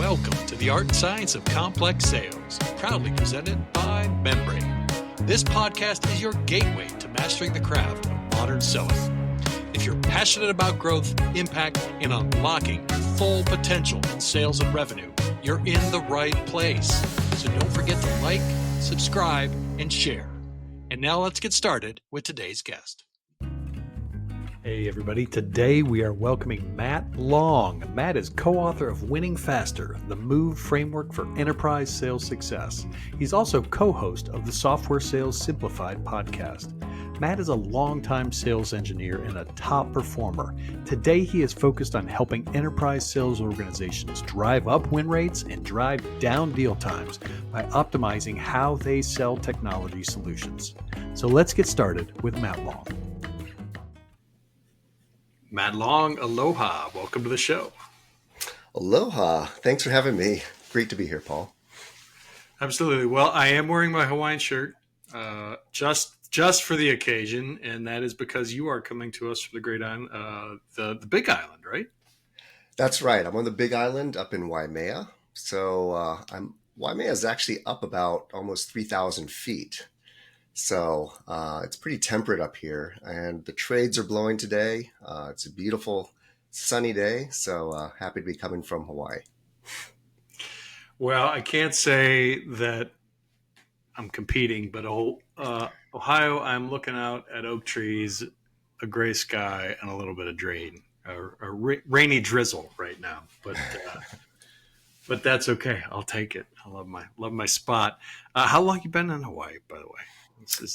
Welcome to the Art and Science of Complex Sales, proudly presented by Membrain. This podcast is your gateway to mastering the craft of modern selling. If you're passionate about growth, impact, and unlocking your full potential in sales and revenue, you're in the right place. So don't forget to like, subscribe, and share. And now let's get started with today's guest. Hey everybody, today we are welcoming Matt Long. Matt is co-author of Winning Faster, the MOVE framework for enterprise sales success. He's also co-host of the Software Sales Simplified podcast. Matt is a longtime sales engineer and a top performer. Today he is focused on helping enterprise sales organizations drive up win rates and drive down deal times by optimizing how they sell technology solutions. So let's get started with Matt Long. Matt Long, aloha. Welcome to the show. Aloha. Thanks for having me. Great to be here, Paul. Absolutely. Well, I am wearing my Hawaiian shirt just for the occasion, and that is because you are coming to us from the Great Island, the Big Island, right? That's right. I'm on the Big Island up in Waimea. So Waimea is actually up about almost 3,000 feet. So it's pretty temperate up here, and the trades are blowing today. It's a beautiful sunny day, so happy to be coming from Hawaii. Well, I can't say that I'm competing, but Ohio, I'm looking out at oak trees, a gray sky, and a little bit of rainy drizzle right now. But that's okay. I'll take it. I love my spot. How long you been in Hawaii, by the way?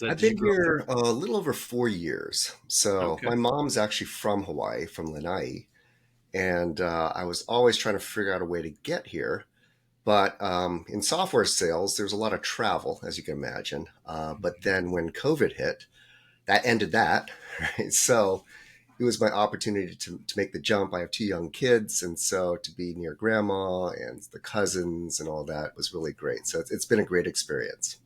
I've been here a little over 4 years. So okay. My mom's actually from Hawaii, from Lanai. And I was always trying to figure out a way to get here. But in software sales, there's a lot of travel, as you can imagine. But then when COVID hit, that ended that. Right? So it was my opportunity to make the jump. I have 2 young kids. And so to be near grandma and the cousins and all that was really great. So it's been a great experience.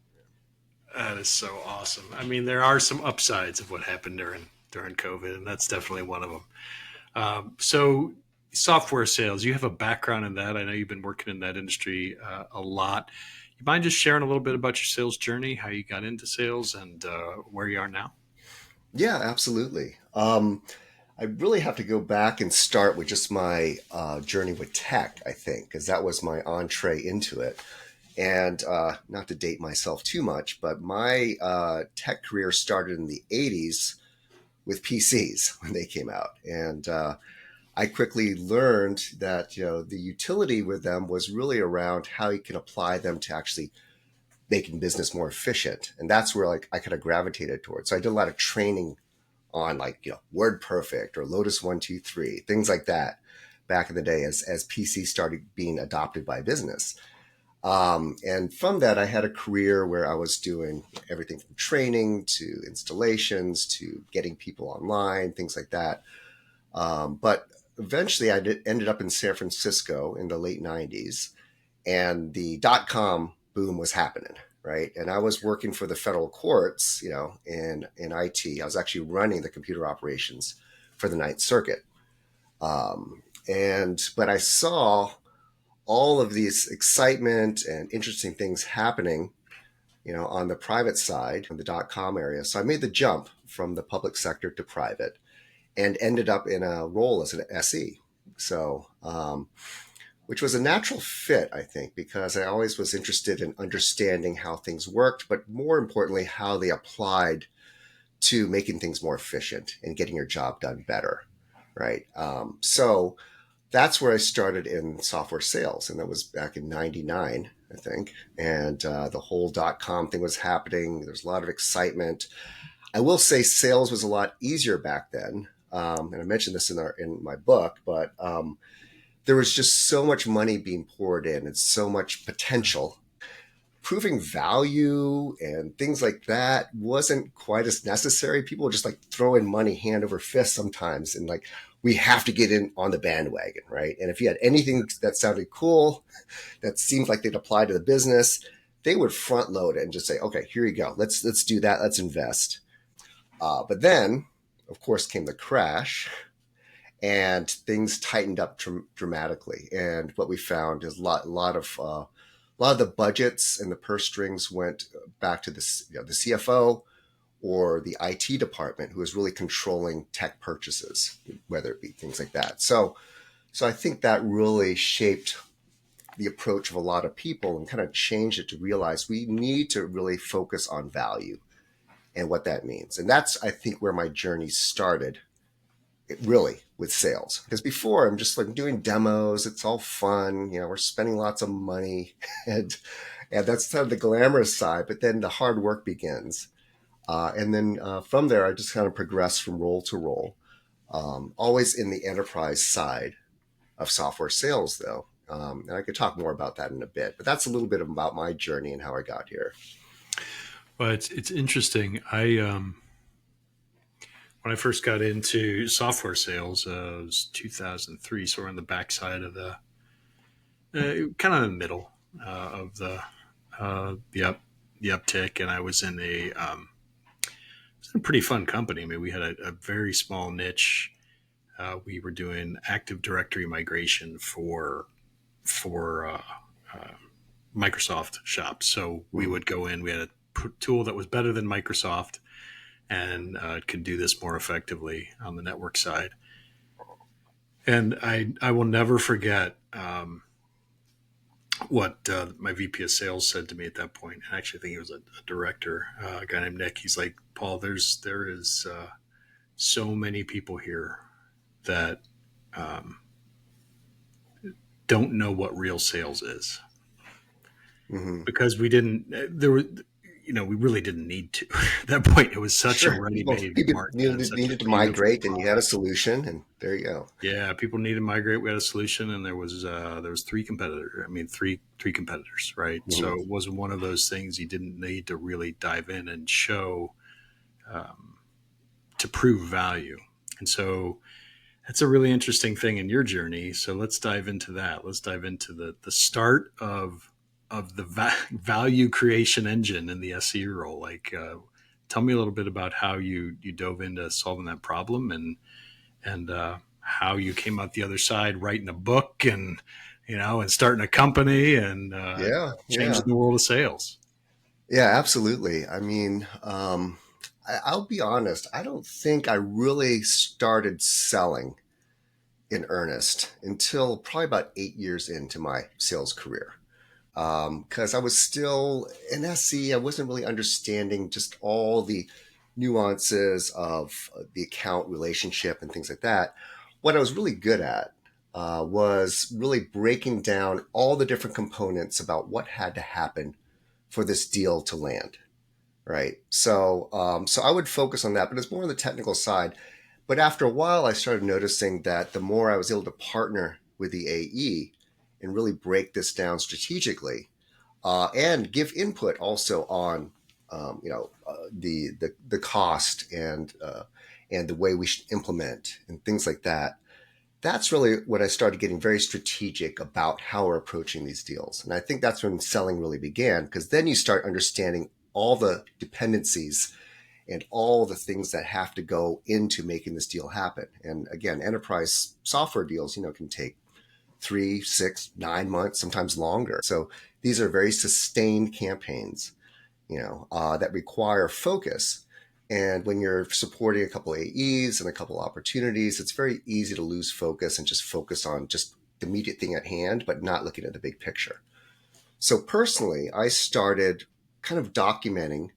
That is so awesome. I mean, there are some upsides of what happened during COVID, and that's definitely one of them. So software sales, you have a background in that. I know you've been working in that industry a lot. You mind just sharing a little bit about your sales journey, how you got into sales, and where you are now? Yeah, absolutely. I really have to go back and start with just my journey with tech, I think, because that was my entree into it. And not to date myself too much, but my tech career started in the 80s with PCs when they came out. And I quickly learned that the utility with them was really around how you can apply them to actually making business more efficient. And that's where I kind of gravitated towards. So I did a lot of training on WordPerfect or Lotus 123, things like that back in the day as PCs started being adopted by business. And from that, I had a career where I was doing everything from training to installations to getting people online, things like that. But eventually I ended up in San Francisco in the late 90s, and the .com boom was happening, right? And I was working for the federal courts, in IT. I was actually running the computer operations for the Ninth Circuit. But I saw all of these excitement and interesting things happening, on the private side, in the .com area. So I made the jump from the public sector to private and ended up in a role as an SE. So, which was a natural fit, I think, because I always was interested in understanding how things worked, but more importantly, how they applied to making things more efficient and getting your job done better, right? So that's where I started in software sales. And that was back in 99, I think. And the whole .com thing was happening. There's a lot of excitement. I will say sales was a lot easier back then. And I mentioned this in my book, but there was just so much money being poured in and so much potential. Proving value and things like that wasn't quite as necessary. People were just throwing money hand over fist sometimes. And we have to get in on the bandwagon, right? And if you had anything that sounded cool, that seemed like they'd apply to the business, they would front load it and just say, okay, here you go. Let's do that. Let's invest. But then, of course, came the crash. and things tightened up dramatically. And what we found is a lot of the budgets and the purse strings went back to the CFO or the IT department, who was really controlling tech purchases, whether it be things like that. So I think that really shaped the approach of a lot of people and kind of changed it to realize we need to really focus on value and what that means. And that's, I think, where my journey started, really, with sales. Because before, I'm just like doing demos. It's all fun. We're spending lots of money and that's kind of the glamorous side. But then the hard work begins. And then from there, I just kind of progressed from role to role, always in the enterprise side of software sales, though. And I could talk more about that in a bit. But that's a little bit about my journey and how I got here. Well, it's interesting. When I first got into software sales, it was 2003. So we're on the backside of the kind of in the middle of the uptick, and I was in a pretty fun company. I mean, we had a very small niche. We were doing Active Directory migration for Microsoft shops. So we would go in. We had a tool that was better than Microsoft, and could do this more effectively on the network side. And I will never forget what my VP of sales said to me at that point. And actually, I think he was a director, a guy named Nick. He's like, Paul, there is so many people here that don't know what real sales is. Mm-hmm. Because we really didn't need to. At that point, it was such a ready-made market. Needed to migrate, and you had a solution, and there you go. Yeah, people needed to migrate. We had a solution, and there was three competitors. Three competitors, right? Mm-hmm. So it wasn't one of those things you didn't need to really dive in and show to prove value. And so that's a really interesting thing in your journey. So let's dive into that. Let's dive into the start of the value creation engine in the SE role. Like, tell me a little bit about how you dove into solving that problem and how you came out the other side, writing a book and starting a company and changing the world of sales. Yeah, absolutely. I mean, I'll be honest. I don't think I really started selling in earnest until probably about 8 years into my sales career. Because I was still in SE, I wasn't really understanding just all the nuances of the account relationship and things like that. What I was really good at was really breaking down all the different components about what had to happen for this deal to land, right? So I would focus on that, but it's more on the technical side. But after a while, I started noticing that the more I was able to partner with the AE and really break this down strategically, and give input also on, the cost and the way we should implement and things like that. That's really when I started getting very strategic about how we're approaching these deals. And I think that's when selling really began, because then you start understanding all the dependencies and all the things that have to go into making this deal happen. And again, enterprise software deals, can take 3, 6, 9 months, sometimes longer. So these are very sustained campaigns, that require focus. And when you're supporting a couple of AEs and a couple of opportunities, it's very easy to lose focus and just focus on just the immediate thing at hand, but not looking at the big picture. So personally, I started kind of documenting,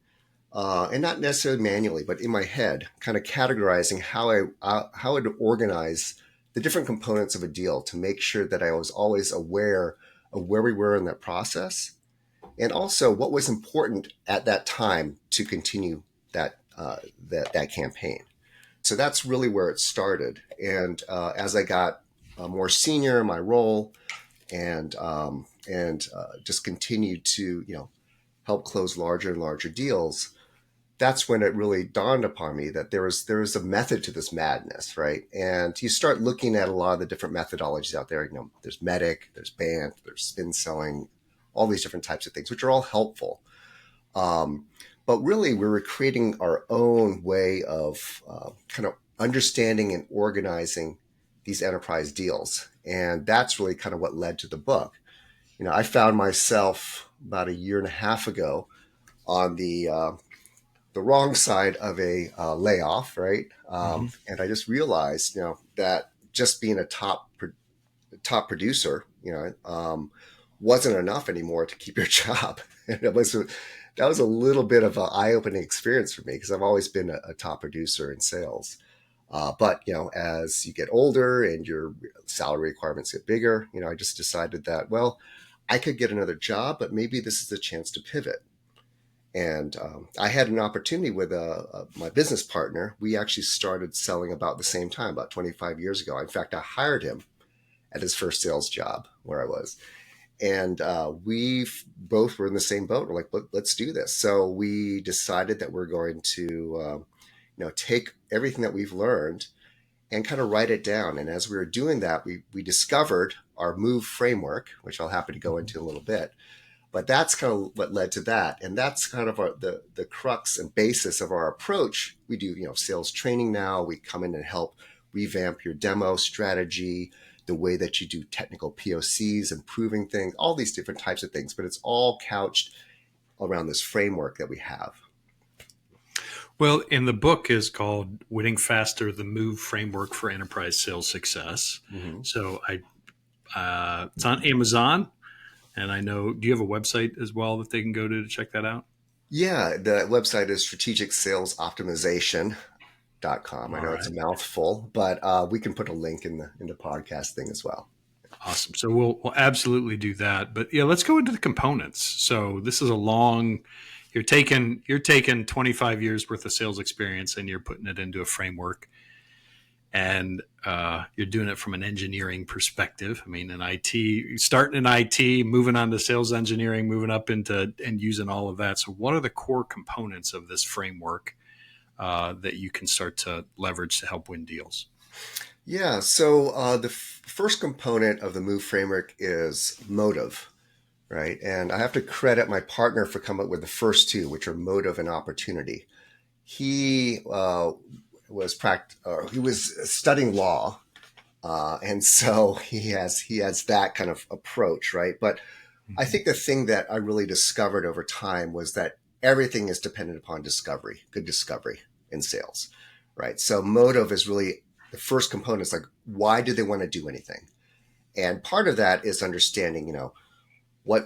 and not necessarily manually, but in my head, kind of categorizing how I'd organize the different components of a deal to make sure that I was always aware of where we were in that process, and also what was important at that time to continue that campaign. So that's really where it started. And as I got more senior in my role, and just continued to help close larger and larger deals, that's when it really dawned upon me that there is a method to this madness, right? And you start looking at a lot of the different methodologies out there. There's MEDDIC, there's BANT, there's spin selling, all these different types of things, which are all helpful. But really, we were creating our own way of kind of understanding and organizing these enterprise deals. And that's really kind of what led to the book. I found myself about a year and a half ago on the wrong side of a layoff, right? Hmm. And I just realized, that just being a top producer, wasn't enough anymore to keep your job. And that was a little bit of an eye-opening experience for me because I've always been a top producer in sales. But as you get older and your salary requirements get bigger, I just decided that, well, I could get another job, but maybe this is a chance to pivot. And I had an opportunity with my business partner. We actually started selling about the same time, about 25 years ago. In fact, I hired him at his first sales job where I was. And we both were in the same boat. We're like, let's do this. So we decided that we're going to, take everything that we've learned and kind of write it down. And as we were doing that, we discovered our MOVE framework, which I'll happy to go into in a little bit. But that's kind of what led to that. And that's kind of the crux and basis of our approach. We do, sales training now. We come in and help revamp your demo strategy, the way that you do technical POCs, improving things, all these different types of things. But it's all couched around this framework that we have. Well, and the book is called Winning Faster, the MOVE Framework for Enterprise Sales Success. Mm-hmm. So it's on Amazon. And I know, do you have a website as well that they can go to check that out? Yeah, the website is strategicsalesoptimization.com. I All know it's right. a mouthful, but we can put a link in the podcast thing as well. Awesome. So we'll absolutely do that. But yeah, let's go into the components. So this is a long, you're taking 25 years worth of sales experience and you're putting it into a framework. And you're doing it from an engineering perspective. I mean, in IT, starting in IT, moving on to sales engineering, moving up into and using all of that. So, what are the core components of this framework that you can start to leverage to help win deals? Yeah, so the first component of the MOVE framework is motive, right? And I have to credit my partner for coming up with the first two, which are motive and opportunity. He he was studying law, and so he has that kind of approach, right? But I think the thing that I really discovered over time was that everything is dependent upon discovery, good discovery in sales, right? So motive is really the first component. Is like, why do they want to do anything? And part of that is understanding, what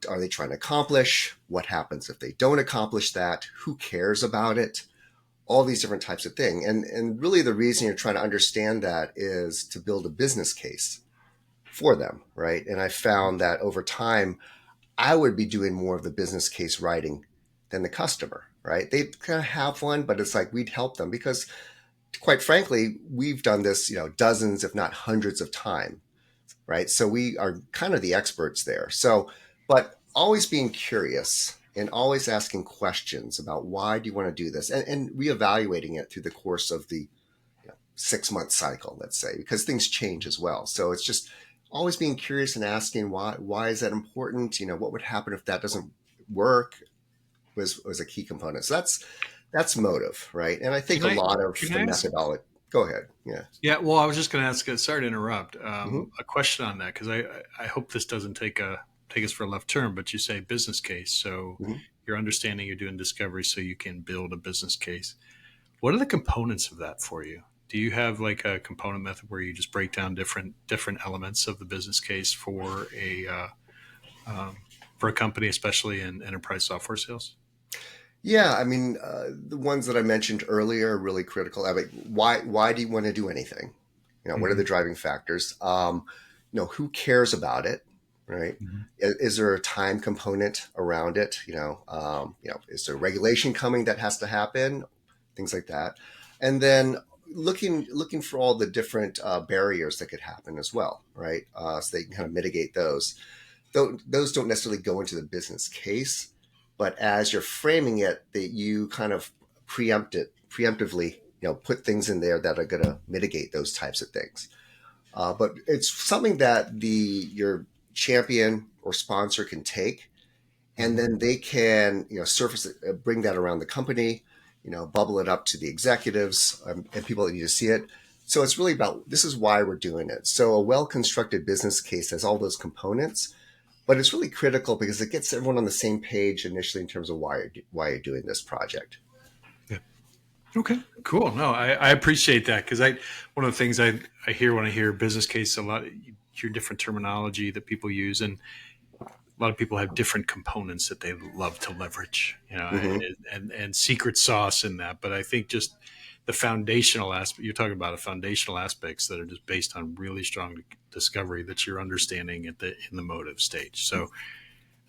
are they trying to accomplish? What happens if they don't accomplish that? Who cares about it? All these different types of things. And really the reason you're trying to understand that is to build a business case for them, right? And I found that over time, I would be doing more of the business case writing than the customer, right? They kind of have one, but it's like we'd help them because quite frankly, we've done this, dozens, if not hundreds of times, right? So we are kind of the experts there. So, but always being curious and always asking questions about why do you want to do this and reevaluating it through the course of the 6-month cycle, let's say, because things change as well. So it's just always being curious and asking why is that important? What would happen if that doesn't work was a key component. So that's motive, right? And I think a lot of the methodology. Go ahead. Yeah. Yeah. Well, I was just going to ask. Sorry to interrupt. Mm-hmm. A question on that because I hope this doesn't take us for a left turn. But you say business case, so Mm-hmm. you're understanding you're doing discovery, so you can build a business case. What are the components of that for you? Do you have like a component method where you just break down different elements of the business case for a company, especially in enterprise software sales? Yeah, I mean, the ones that I mentioned earlier are really critical. I mean, why do you want to do anything? What are the driving factors? Who cares about it, right? Mm-hmm. Is there a time component around it? Is there regulation coming that has to happen? Things like that, and then looking for all the different barriers that could happen as well, right? So they can kind of mitigate those. Though those don't necessarily go into the business case, but as you're framing it, that you kind of preemptively, put things in there that are going to mitigate those types of things. But it's something that your champion or sponsor can take, and then they can, surface it, bring that around the company, bubble it up to the executives and people that need to see it. So it's really about, this is why we're doing it. So a well-constructed business case has all those components, but it's really critical because it gets everyone on the same page initially in terms of why you're doing this project. Yeah. Okay, cool. No, I appreciate that because one of the things I hear when I hear business case a lot, you hear different terminology that people use, and a lot of people have different components that they love to leverage, Mm-hmm. and secret sauce in that. But I think just the foundational aspect, you're talking about a foundational aspects that are just based on really strong discovery that you're understanding in the motive stage. So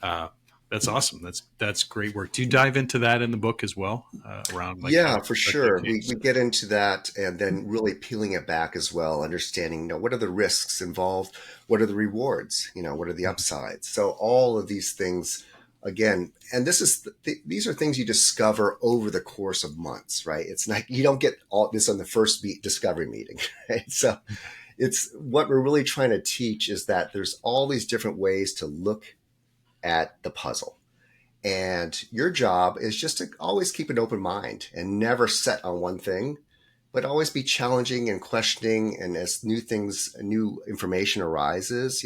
uh, that's awesome. That's great work. Do you dive into that in the book as well, around like how to Yeah, for construct that sure. We case? get into that and then really peeling it back as well, understanding, what are the risks involved? What are the rewards? What are the upsides? So all of these things, again, and these are things you discover over the course of months, right? It's not, you don't get all this on the first discovery meeting, right? So it's what we're really trying to teach is that there's all these different ways to look at the puzzle. And your job is just to always keep an open mind and never set on one thing, but always be challenging and questioning. And as new information arises,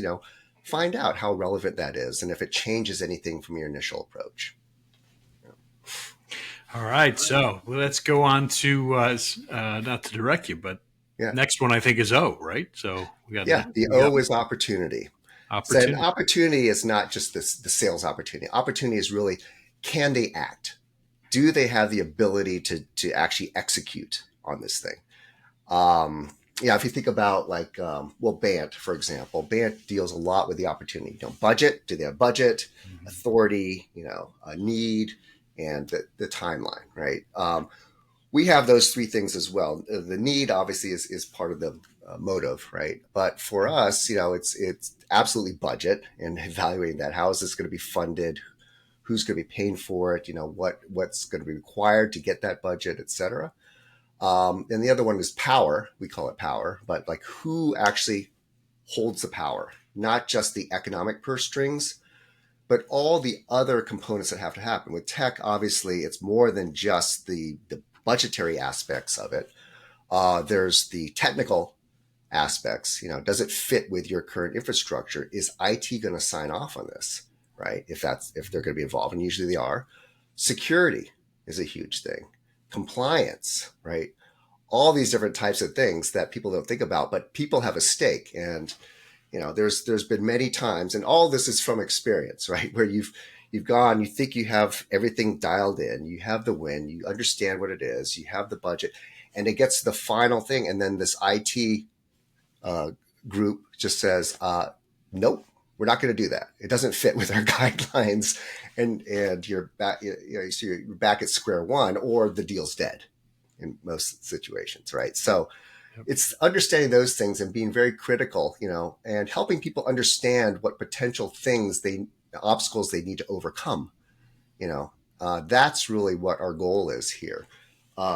find out how relevant that is and if it changes anything from your initial approach. All right, so let's go on to not to direct you, but Yeah. next one I think is O, right? So Yeah. The we got O is opportunity. So an opportunity. opportunity is not just this, the sales opportunity. Opportunity is really, can they act? Do they have the ability to actually execute on this thing? Yeah, if you think about like, Bant, for example, Bant deals a lot with the opportunity. Budget, do they have budget, Mhm. authority, a need, and the timeline, right? We have those three things as well. The need obviously is part of the motive, right? But for us, it's absolutely budget and evaluating that. How is this going to be funded? Who's going to be paying for it? What's going to be required to get that budget, et cetera. And the other one is power. We call it power, but like who actually holds the power? Not just the economic purse strings, but all the other components that have to happen. With tech, obviously, it's more than just the budgetary aspects of it. There's the technical aspects. Does it fit with your current infrastructure? Is IT going to sign off on this? Right? If they're going to be involved, and usually they are. Security is a huge thing. Compliance, right? All these different types of things that people don't think about, but people have a stake. And there's been many times, and all this is from experience, right? Where you've gone, you think you have everything dialed in, you have the win, you understand what it is, you have the budget, and it gets to the final thing, and then this IT uh, group just says, "Nope, we're not going to do that. It doesn't fit with our guidelines," and you're back, so you're back at square one, or the deal's dead in most situations, right? So Yep. it's understanding those things and being very critical, and helping people understand what potential obstacles they need to overcome. That's really what our goal is here,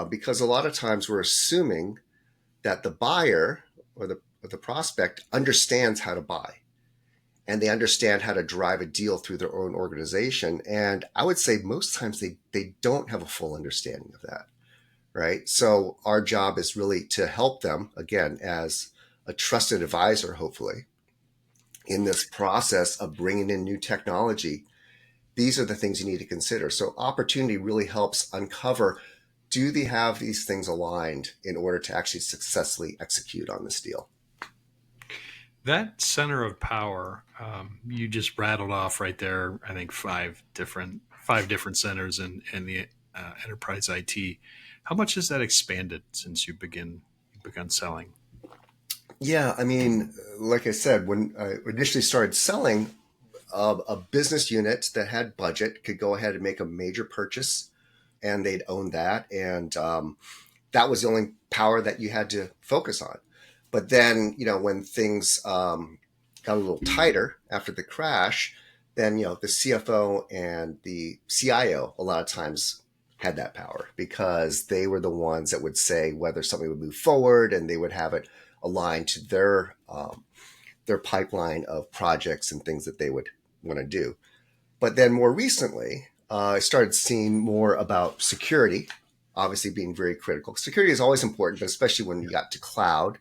because a lot of times we're assuming that the buyer or the prospect understands how to buy and they understand how to drive a deal through their own organization. And I would say most times they don't have a full understanding of that. Right. So our job is really to help them, again, as a trusted advisor, hopefully, in this process of bringing in new technology. These are the things you need to consider. So opportunity really helps uncover, do they have these things aligned in order to actually successfully execute on this deal? That center of power, you just rattled off right there. I think five different centers in the enterprise IT. How much has that expanded since you begun selling? Yeah, I mean, like I said, when I initially started selling, a business unit that had budget could go ahead and make a major purchase and they'd own that. And that was the only power that you had to focus on. But then, when things got a little tighter after the crash, then, the CFO and the CIO a lot of times had that power because they were the ones that would say whether something would move forward and they would have it aligned to their pipeline of projects and things that they would want to do. But then more recently, I started seeing more about security obviously being very critical. Security is always important, but especially when you got to cloud,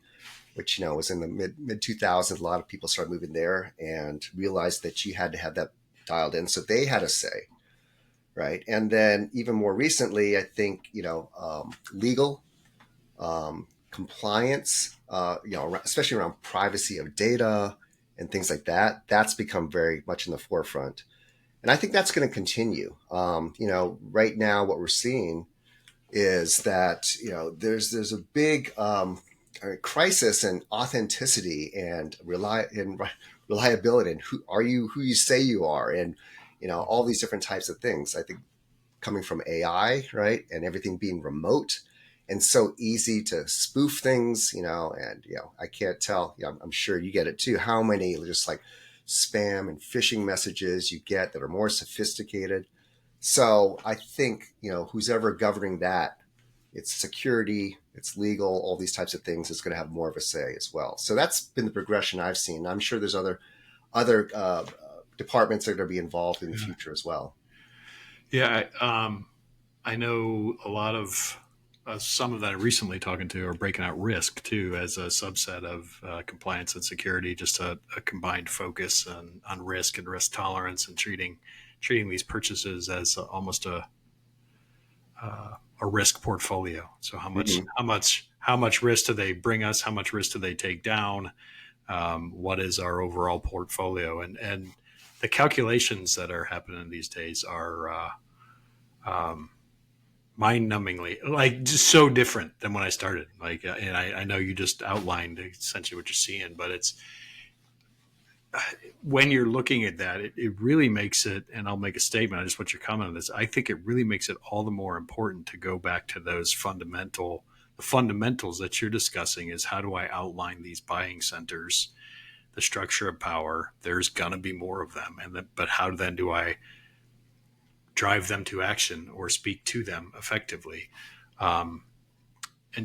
which, was in the mid 2000s, a lot of people started moving there and realized that you had to have that dialed in. So they had a say, right? And then even more recently, I think, legal, compliance, especially around privacy of data and things like that, that's become very much in the forefront. And I think that's going to continue. Right now, what we're seeing is that, there's a big crisis in authenticity and reliability, and who you say you are, and all these different types of things. I think coming from AI, right, and everything being remote and so easy to spoof things, and I can't tell. I'm sure you get it too. How many just like spam and phishing messages you get that are more sophisticated. So I think who's ever governing that, it's security, it's legal, all these types of things is going to have more of a say as well. So that's been the progression I've seen. I'm sure there's other departments that are going to be involved in the future as well. Yeah, I know a lot of some of that I'm recently talking to are breaking out risk too as a subset of compliance and security, just a combined focus on risk and risk tolerance, and treating these purchases as almost a risk portfolio. So how much risk do they bring us? How much risk do they take down? What is our overall portfolio? And the calculations that are happening these days are mind-numbingly, like, just so different than when I started. Like, and I know you just outlined essentially what you're seeing, but it's when you're looking at that, it really makes it, and I'll make a statement, I just want your comment on this. I think it really makes it all the more important to go back to those the fundamentals that you're discussing. Is how do I outline these buying centers, the structure of power? There's going to be more of them. But how then do I drive them to action or speak to them effectively? And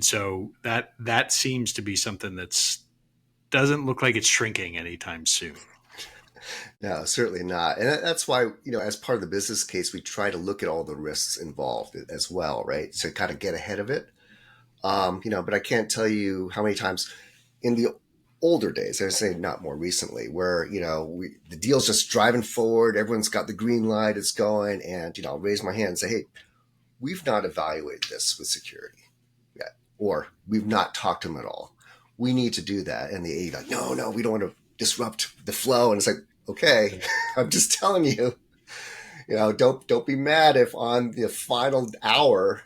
so that seems to be something doesn't look like it's shrinking anytime soon. No, certainly not. And that's why, as part of the business case, we try to look at all the risks involved as well, right? So kind of get ahead of it. But I can't tell you how many times in the older days, I say not more recently, where, the deal's just driving forward, everyone's got the green light, it's going, and, I'll raise my hand and say, hey, we've not evaluated this with security yet, or we've not talked to them at all. We need to do that. And the AE like, no, we don't want to disrupt the flow. And it's like, okay, I'm just telling you, don't be mad if on the final hour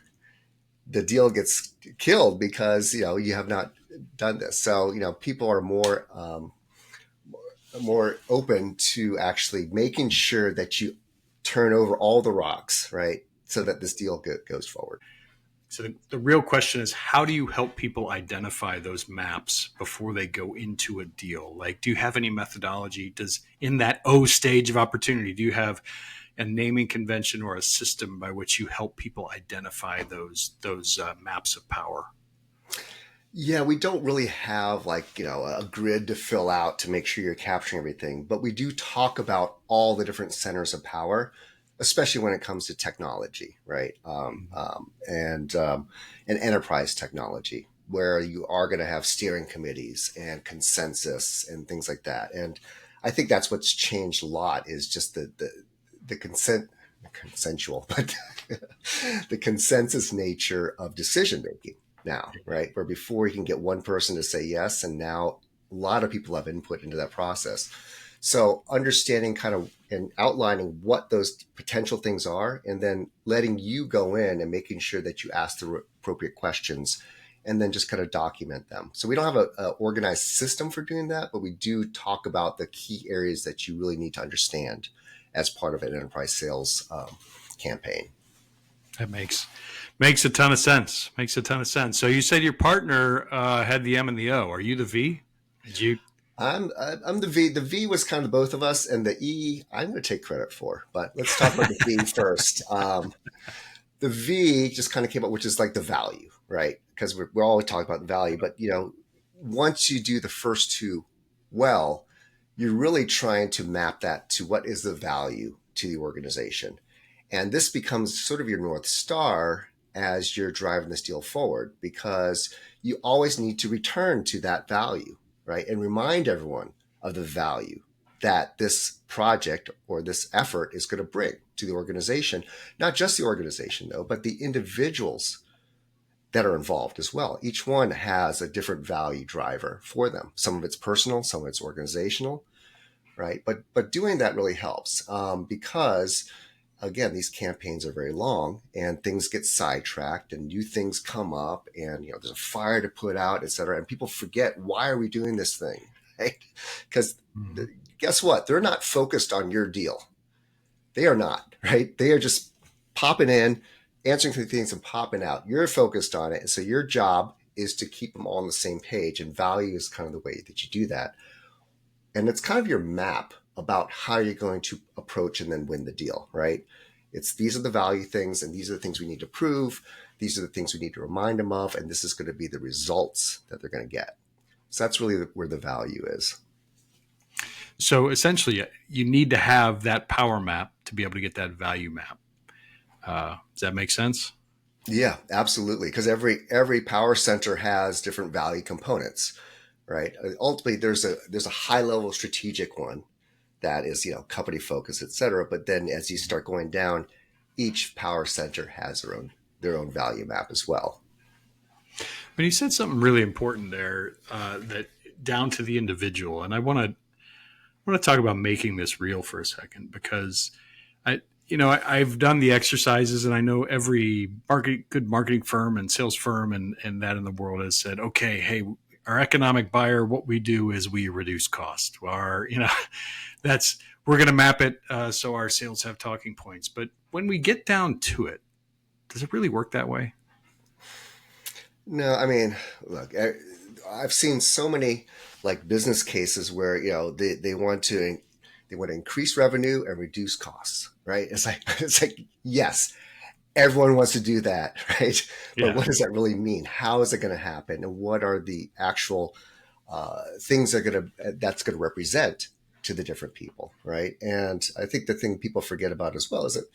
the deal gets killed because you have not done this. So people are more open to actually making sure that you turn over all the rocks, right, so that this deal goes forward. So the real question is, how do you help people identify those maps before they go into a deal? Like, do you have any methodology? In that stage of opportunity, do you have a naming convention or a system by which you help people identify those maps of power? Yeah, we don't really have a grid to fill out to make sure you're capturing everything, but we do talk about all the different centers of power, especially when it comes to technology, right? And enterprise technology, where you are going to have steering committees and consensus and things like that. And I think that's what's changed a lot, is just the consensual, but the consensus nature of decision making now, right? Where before you can get one person to say yes, and now a lot of people have input into that process. So understanding kind of and outlining what those potential things are, and then letting you go in and making sure that you ask the appropriate questions, and then just kind of document them. So we don't have an organized system for doing that, but we do talk about the key areas that you really need to understand as part of an enterprise sales campaign. That makes a ton of sense. So you said your partner had the M and the O. Are you the V? Did you? I'm the V. The V was kind of both of us, and the E I'm going to take credit for. But let's talk about the V first. The V just kind of came up, which is like the value, right? Because we're always talking about the value. But once you do the first two well, you're really trying to map that to what is the value to the organization. And this becomes sort of your North Star as you're driving this deal forward, because you always need to return to that value, right? And remind everyone of the value that this project or this effort is going to bring to the organization. Not just the organization, though, but the individuals that are involved as well. Each one has a different value driver for them. Some of it's personal, some of it's organizational, right? But doing that really helps, because again, these campaigns are very long and things get sidetracked and new things come up, and there's a fire to put out, et cetera. And people forget, why are we doing this thing? Right? Because guess what? They're not focused on your deal. They are not, right? They are just popping in, answering things and popping out. You're focused on it. And so your job is to keep them all on the same page, and value is kind of the way that you do that. And it's kind of your map about how you're going to approach and then win the deal, right? These are the value things, and these are the things we need to prove. These are the things we need to remind them of, and this is going to be the results that they're going to get. So that's really where the value is. So essentially, you need to have that power map to be able to get that value map. Does that make sense? Yeah, absolutely. Because every power center has different value components, right? Ultimately, there's a high level strategic one that is company focused, et cetera. But then as you start going down, each power center has their own value map as well. But you said something really important there, that down to the individual, and I want to talk about making this real for a second, because I've done the exercises, and I know every good marketing firm and sales firm and that in the world has said, okay, hey, our economic buyer, what we do is we reduce cost. We're going to map it so our sales have talking points. But when we get down to it, does it really work that way? No, I mean, look, I've seen so many business cases where they want to increase revenue and reduce costs, right? It's like yes, everyone wants to do that, right? Yeah. But what does that really mean? How is it going to happen? And what are the actual things that's going to represent to the different people, right? And I think the thing people forget about as well is that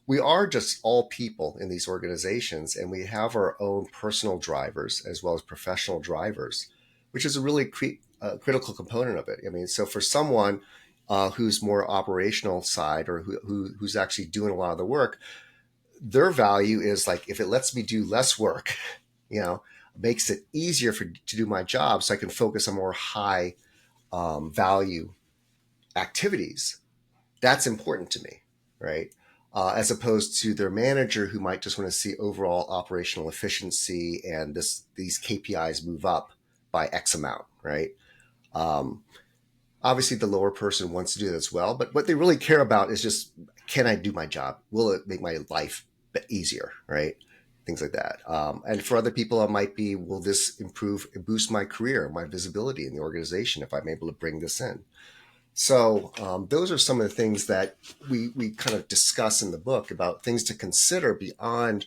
we are just all people in these organizations, and we have our own personal drivers as well as professional drivers, which is a really critical component of it. I mean, so for someone who's more operational side, or who's actually doing a lot of the work, their value is if it lets me do less work, makes it easier to do my job, so I can focus on more high value activities. That's important to me, right? As opposed to their manager, who might just want to see overall operational efficiency and these KPIs move up by X amount, right? Obviously, the lower person wants to do that as well, but what they really care about is just, can I do my job? Will it make my life easier, right? Things like that. And for other people, it might be, will this boost my career, my visibility in the organization if I'm able to bring this in? So those are some of the things that we kind of discuss in the book about things to consider beyond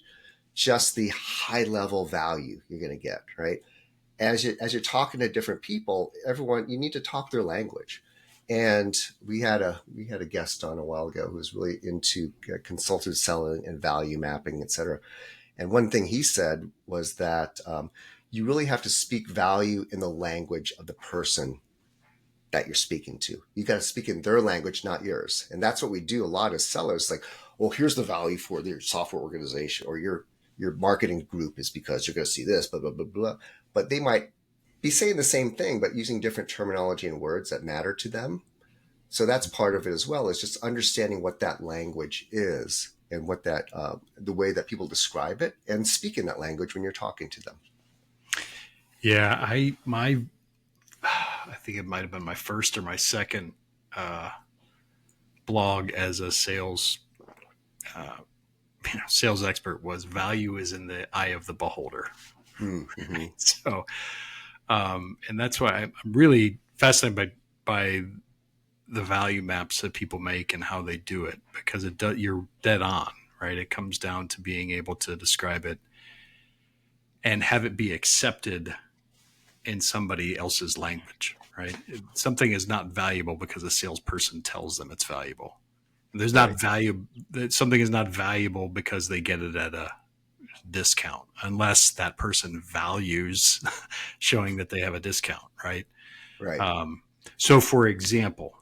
just the high level value you're going to get, right? As you're talking to different people, you need to talk their language. And we had a guest on a while ago who was really into consultative selling and value mapping, et cetera. And one thing he said was that you really have to speak value in the language of the person that you're speaking to. You got to speak in their language, not yours. And that's what we do a lot as sellers. Well, here's the value for your software organization, or your marketing group is because you're going to see this, blah, blah, blah, blah. But they might be saying the same thing, but using different terminology and words that matter to them. So that's part of it as well, is just understanding what that language is and what that the way that people describe it, and speak in that language when you're talking to them. Yeah, I think it might have been my first or my second blog as a sales sales expert was, value is in the eye of the beholder. Mm-hmm. Right? So, and that's why I'm really fascinated by the value maps that people make and how they do it, because you're dead on, right? It comes down to being able to describe it and have it be accepted in somebody else's language, right? Something is not valuable because a salesperson tells them it's valuable. There's not value. Something is not valuable because they get it at a discount unless that person values showing that they have a discount, right? Right. So for example,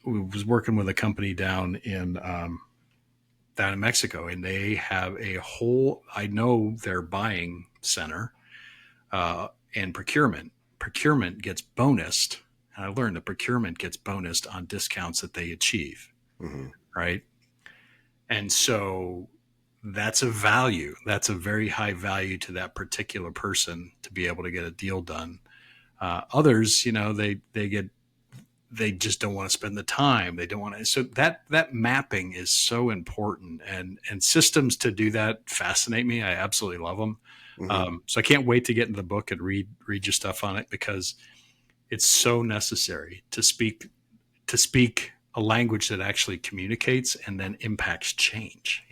we was working with a company down in Mexico, and they have a whole, I know their buying center and procurement gets bonused. And I learned that procurement gets bonused on discounts that they achieve, Mm-hmm. right? And so that's a value. That's a very high value to that particular person to be able to get a deal done. Others, they just don't want to spend the time. They don't want to. So that mapping is so important, and systems to do that fascinate me. I absolutely love them. Mm-hmm. So I can't wait to get into the book and read your stuff on it, because it's so necessary to speak a language that actually communicates and then impacts change.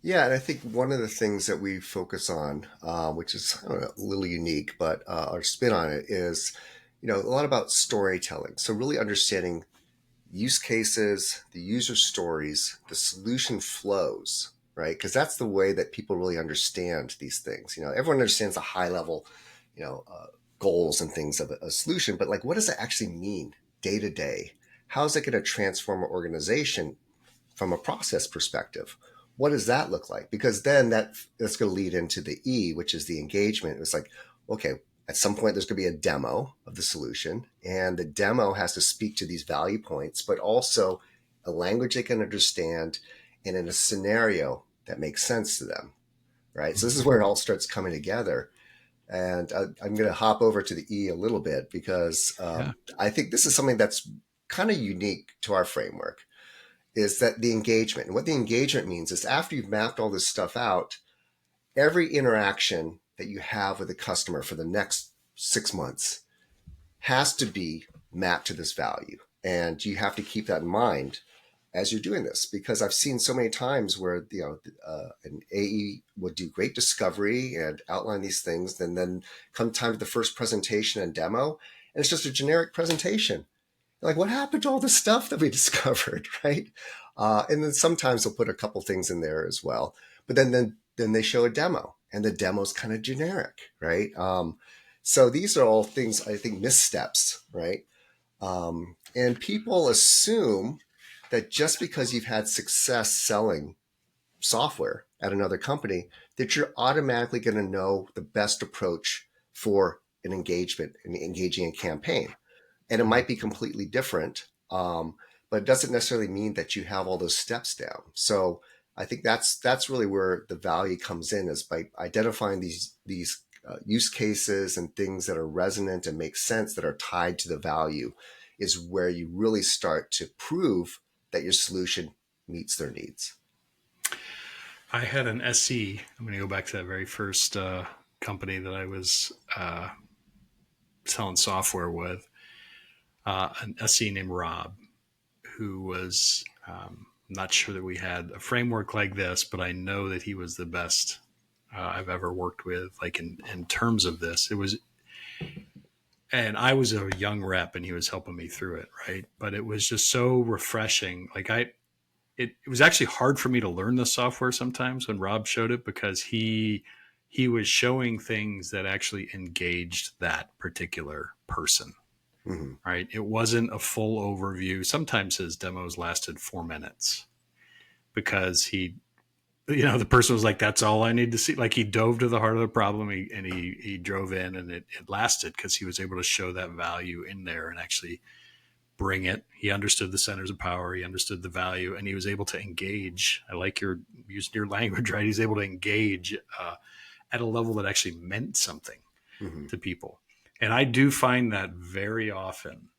Yeah, and I think one of the things that we focus on, which is I don't know, a little unique, but our spin on it is, a lot about storytelling. So really understanding use cases, the user stories, the solution flows, right? Because that's the way that people really understand these things. Everyone understands the high level, goals and things of a solution, but like, what does it actually mean day to day? How is it going to transform an organization from a process perspective? What does that look like? Because then that's going to lead into the E, which is the engagement. It's like, okay, at some point there's going to be a demo of the solution, and the demo has to speak to these value points, but also a language they can understand and in a scenario that makes sense to them, right? So this is where it all starts coming together. And I'm going to hop over to the E a little bit, because I think this is something that's kind of unique to our framework, is that the engagement. And what the engagement means is, after you've mapped all this stuff out, every interaction that you have with a customer for the next 6 months has to be mapped to this value. And you have to keep that in mind as you're doing this, because I've seen so many times where an AE would do great discovery and outline these things, and then come time to the first presentation and demo, and it's just a generic presentation. Like, what happened to all the stuff that we discovered, right? And then sometimes they'll put a couple things in there as well, but then they show a demo, and the demo's kind of generic, right? So these are all things, I think, missteps, right? And people assume that just because you've had success selling software at another company, that you're automatically going to know the best approach for an engagement and engaging a campaign. And it might be completely different, but it doesn't necessarily mean that you have all those steps down. So I think that's really where the value comes in, is by identifying these use cases and things that are resonant and make sense, that are tied to the value, is where you really start to prove that your solution meets their needs. I had an SE. I'm going to go back to that very first company that I was selling software with. An SE named Rob, who was not sure that we had a framework like this, but I know that he was the best I've ever worked with, like in terms of this. It was, and I was a young rep, and he was helping me through it, right? But it was just so refreshing. Like it was actually hard for me to learn the software sometimes when Rob showed it, because he was showing things that actually engaged that particular person. Mm-hmm. Right. It wasn't a full overview. Sometimes his demos lasted 4 minutes, because the person was like, that's all I need to see. Like, he dove to the heart of the problem, and he drove in, and it lasted, because he was able to show that value in there and actually bring it. He understood the centers of power. He understood the value, and he was able to engage. I like your using your language, right? He's able to engage at a level that actually meant something Mm-hmm. to people. And I do find that very often,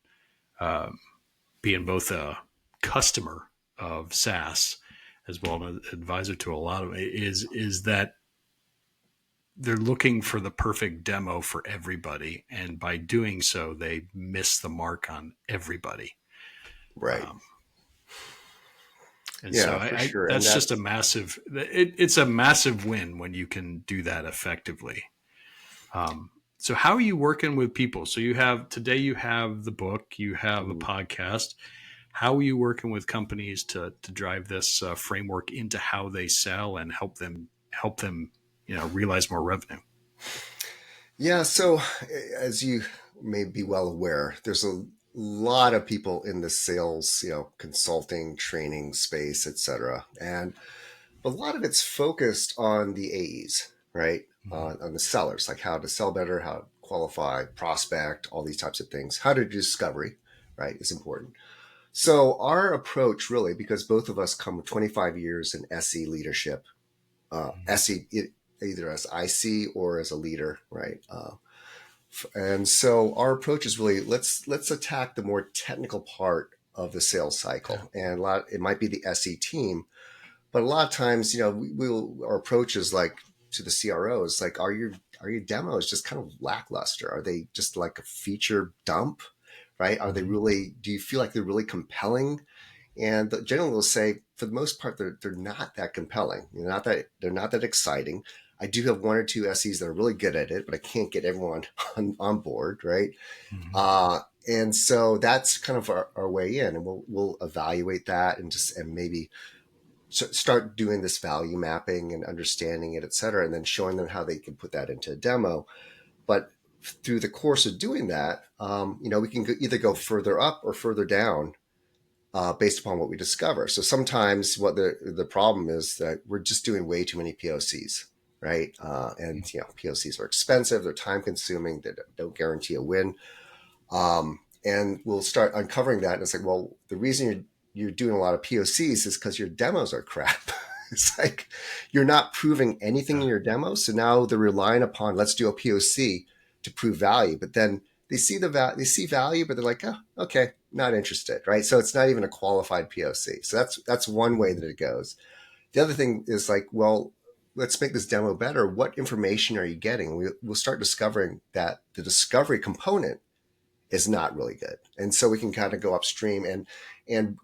being both a customer of SaaS as well as an advisor to a lot of it, is that they're looking for the perfect demo for everybody. And by doing so, they miss the mark on everybody. Right. And Yeah, so for sure. And that's just a massive, it's a massive win when you can do that effectively. So how are you working with people? So today you have the book, you have a podcast. How are you working with companies to drive this framework into how they sell and help them realize more revenue? Yeah, so as you may be well aware, there's a lot of people in the sales, consulting, training space, etc. And a lot of it's focused on the AEs, right? Mhm. On the sellers, like how to sell better, how to qualify, prospect, all these types of things. How to do discovery, right, is important. So our approach really, because both of us come with 25 years in SE leadership, SE either as IC or as a leader, right? And so our approach is really let's attack the more technical part of the sales Yeah. cycle, and it might be the SE team, but a lot of times, our approach is like to the CROs, like, are your demos just kind of lackluster? Are they just like a feature dump, right? Are they Mhm. really? Do you feel like they're really compelling? And generally, will say for the most part, they're not that compelling. They're not that exciting. I do have one or two SEs that are really good at it, but I can't get everyone on board, right? Mhm. Uh, and so that's kind of our way in, and we'll evaluate that and maybe start doing this value mapping and understanding it, et cetera, and then showing them how they can put that into a demo. But through the course of doing that, we can either go further up or further down based upon what we discover. So sometimes what the problem is that we're just doing way too many POCs, right? And POCs are expensive, they're time consuming, they don't guarantee a win. And we'll start uncovering that. And it's like, well, the reason you're doing a lot of POCs is because your demos are crap. It's like you're not proving anything Yeah. in your demos. So now they're relying upon let's do a POC to prove value. But then they see value, but they're like, oh, okay, not interested, right? So it's not even a qualified POC. So that's one way Mhm. that it goes. The other thing is like, well, let's make this demo better. What information are you getting? We'll start discovering that the discovery component is not really good, and so we can kind of go upstream and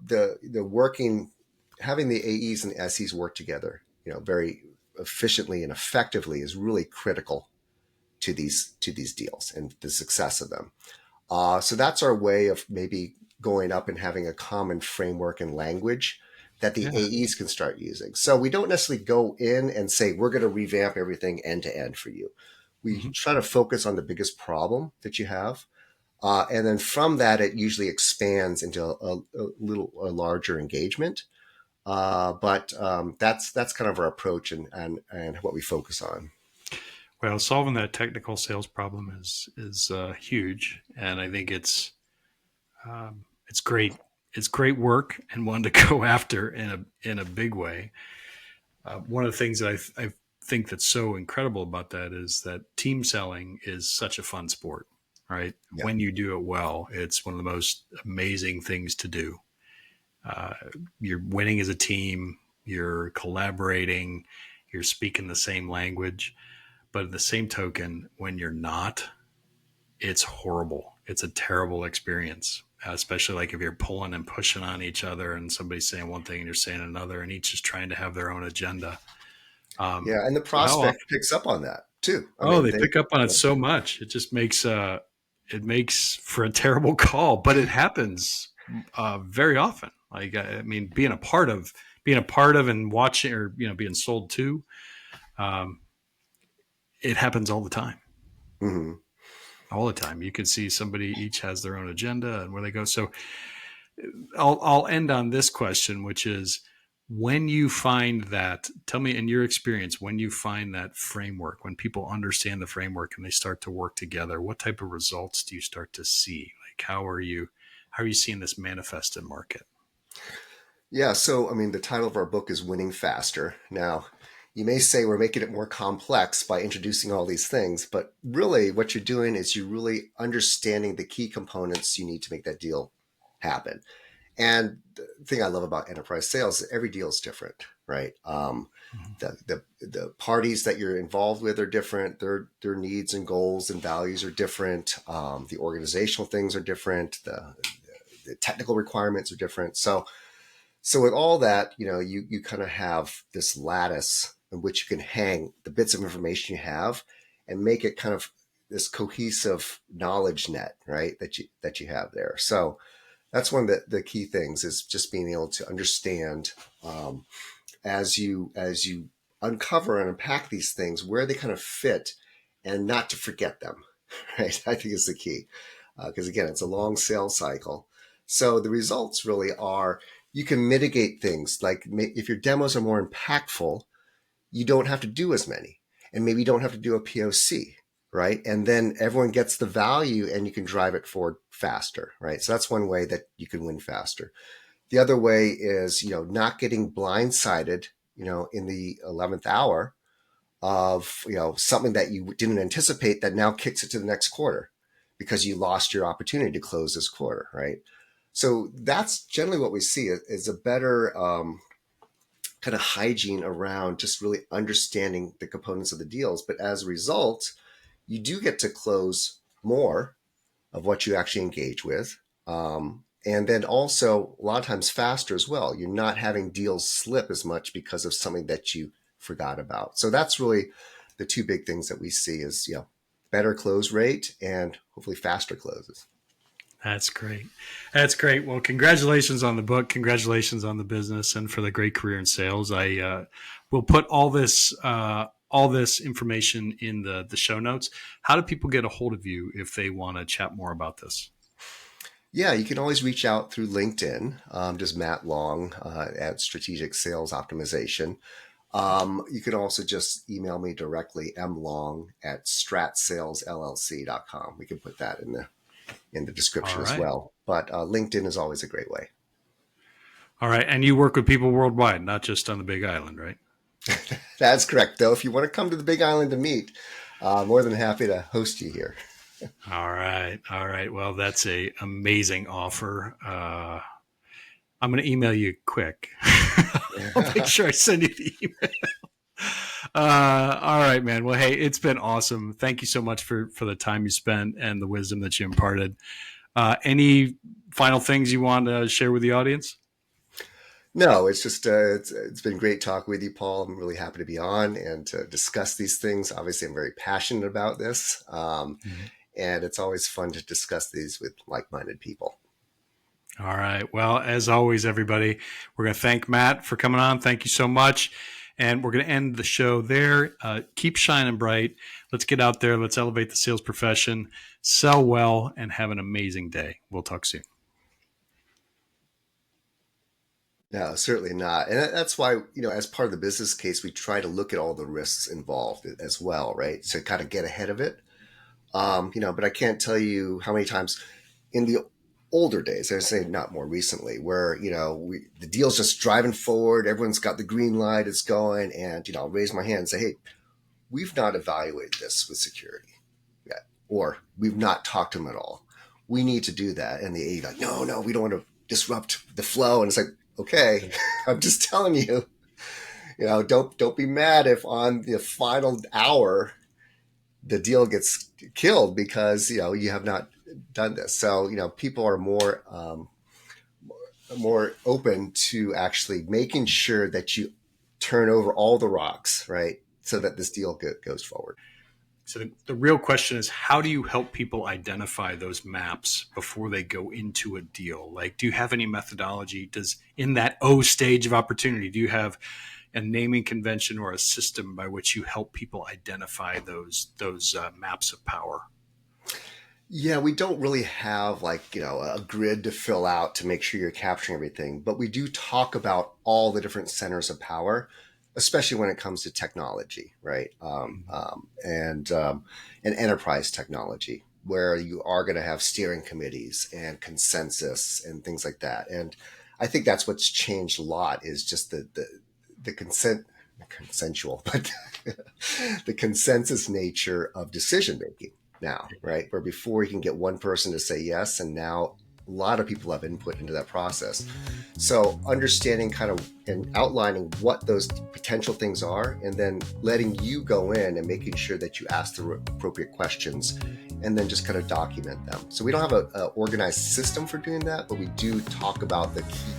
the working, having the AEs and SEs work together, very efficiently and effectively is really critical to these deals and the success of them. So that's our way of maybe going up and having a common framework and language that the Yeah. AEs can start using. So we don't necessarily go in and say, we're going to revamp everything end to end for you. We Mhm. try to focus on the biggest problem that you have. And then from that, it usually expands into a larger engagement. But that's kind of our approach and what we focus on. Well, solving that technical sales problem is huge, and I think it's great. It's great work and one to go after in a big way. One of the things that I think that's so incredible about that is that team selling is such a fun sport, right? Yeah. When you do it well, it's one of the most amazing things to do. Uh, you're winning as a team, you're collaborating, you're speaking the same language. But at the same token, when you're not, it's horrible. It's a terrible experience, especially like if you're pulling and pushing on each other and somebody's saying one thing and you're saying another, and each is trying to have their own agenda. Yeah. And the So how prospect often? picks up on that too. I Oh, mean, they pick up on it so much. It just makes for a terrible call, but it happens very often. Like I mean, being a part of and watching, or being sold to, um, it happens all the time. Mhm. All the time. You can see somebody each has their own agenda and where they go. So I'll end on this question, which is, when you find that, tell me in your experience, when you find that framework, when people understand the framework and they start to work together, what type of results do you start to see? Like how are you seeing this manifest in market? Yeah. So, I mean, the title of our book is Winning Faster. Now, you may say we're making it more complex by introducing all these things, but really what you're doing is you're really understanding the key components you need to make that deal happen. And the thing I love about enterprise sales is every deal is different, right? Mhm. The parties that you're involved with are different. Their needs and goals and values are different. The organizational things are different. The technical requirements are different. So with all that, you kind of have this lattice in which you can hang the bits of information you have and make it kind of this cohesive knowledge net, right? That you have there. So That's one of the key things, is just being able to understand, as you uncover and unpack these things, where they kind of fit, and not to forget them. Right, I think is the key, because again, it's a long sales cycle. So the results really are, you can mitigate things, like if your demos are more impactful, you don't have to do as many, and maybe you don't have to do a POC, right? And then everyone gets the value, and you can drive it forward faster, right? So that's one way that you can win faster. The other way is, not getting blindsided, in the 11th hour of, something that you didn't anticipate that now kicks it to the next quarter because you lost your opportunity to close this quarter, right? So that's generally what we see is a better kind of hygiene around just really understanding the components of the deals. But as a result, you do get to close more of what you actually engage with. And then also a lot of times faster as well. You're not having deals slip as much because of something that you forgot about. So that's really the two big things that we see is, better close rate and hopefully faster closes. That's great. That's great. Well, congratulations on the book. Congratulations on the business and for the great career in sales. I will put all this information in the show notes. How do people get a hold of you if they want to chat more about this? Yeah, you can always reach out through LinkedIn, just Matt Long at Strategic Sales Optimization. You can also just email me directly, mlong@stratsalesllc.com. We can put that in the description as well. But LinkedIn is always a great way. All right. And you work with people worldwide, not just on the Big Island, right? That's correct. Though, if you want to come to the Big Island to meet, more than happy to host you here. All right. All right. Well, that's a amazing offer. I'm going to email you quick. I'll make sure I send you the email. All right, man. Well, hey, it's been awesome. Thank you so much for the time you spent and the wisdom that you imparted. Any final things you want to share with the audience? No, it's just it's been great talking with you, Paul. I'm really happy to be on and to discuss these things. Obviously, I'm very passionate about this, and it's always fun to discuss these with like-minded people. All right. Well, as always, everybody, we're going to thank Matt for coming on. Thank you so much. And we're going to end the show there. Keep shining bright. Let's get out there. Let's elevate the sales profession, sell well, and have an amazing day. We'll talk soon. No, certainly not. And that's why, as part of the business case, we try to look at all the risks involved as well, right? So kind of get ahead of it. But I can't tell you how many times in the older days, I would say not more recently, where, the deal's just driving forward. Everyone's got the green light, it's going. And, I'll raise my hand and say, hey, we've not evaluated this with security yet, or we've not talked to them at all. We need to do that. And the AE like, no, we don't want to disrupt the flow. And it's like, okay, I'm just telling you, don't be mad if on the final hour the deal gets killed because you have not done this. So people are more open to actually making sure that you turn over all the rocks, right, so that this deal goes forward. So the real question is, how do you help people identify those maps before they go into a deal? Like, do you have any methodology? In that O stage of opportunity, do you have a naming convention or a system by which you help people identify those maps of power? Yeah, we don't really have a grid to fill out to make sure you're capturing everything, but we do talk about all the different centers of power, especially when it comes to technology, right? And enterprise technology, where you are going to have steering committees and consensus and things like that. And I think that's what's changed a lot, is just the consensual, but the consensus nature of decision making now, right? Where before you can get one person to say yes, and now a lot of people have input into that process. So understanding kind of and outlining what those potential things are, and then letting you go in and making sure that you ask the appropriate questions, and then just kind of document them. So we don't have an organized system for doing that, but we do talk about the key